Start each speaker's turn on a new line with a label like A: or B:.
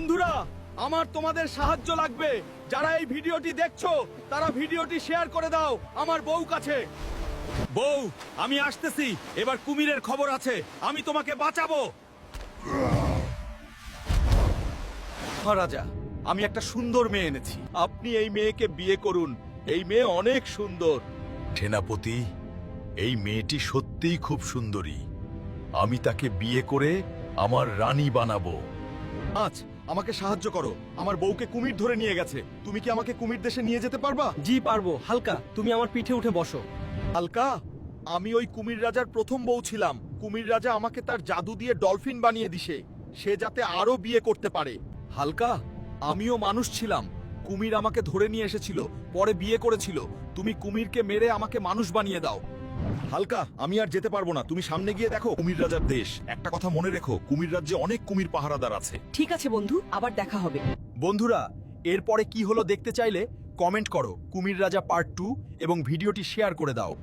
A: বন্ধুরা, আমার তোমাদের সাহায্য লাগবে। যারা এই ভিডিওটি দেখছো তারা ভিডিওটি শেয়ার করে দাও আমার বউ কাছে। বউ, আমি আসতেছি। এবার কুমিরের খবর আছে, আমি তোমাকে বাঁচাবো। মহারাজা, আমি একটা সুন্দর মেয়ে এনেছি। আপনি এই মেয়েকে বিয়ে করুন। এই মেয়ে অনেক সুন্দর।
B: সেনাপতি, এই মেয়েটি সত্যিই খুব সুন্দরী। আমি তাকে বিয়ে করে আমার রানী বানাবো।
A: আজ আমাকে সাহায্য করো, আমার বউকে কুমির ধরে নিয়ে গেছে। তুমি কি আমাকে কুমির দেশে নিয়ে যেতে পারবা?
C: জি পারবো। হালকা, তুমি আমার পিঠে উঠে বসো।
A: হালকা, আমি ওই কুমির রাজার প্রথম বউ ছিলাম। কুমির রাজা আমাকে তার জাদু দিয়ে ডলফিন বানিয়ে দিছে, সে যাতে আরো বিয়ে করতে পারে। হালকা, আমিও মানুষ ছিলাম। কুমির আমাকে ধরে নিয়ে এসেছিল, পরে বিয়ে করেছিল। তুমি কুমিরকে মেরে আমাকে মানুষ বানিয়ে দাও। হালকা, আমি আর যেতে পারবো না। তুমি সামনে গিয়ে দেখো কুমির রাজার দেশ। একটা কথা মনে রেখো, কুমির রাজ্যে অনেক কুমির পাহারাদার আছে।
D: ঠিক আছে বন্ধু, আবার দেখা হবে।
A: বন্ধুরা, এরপরে কি হলো দেখতে চাইলে কমেন্ট করো কুমির রাজা পার্ট 2 এবং ভিডিওটি শেয়ার করে দাও।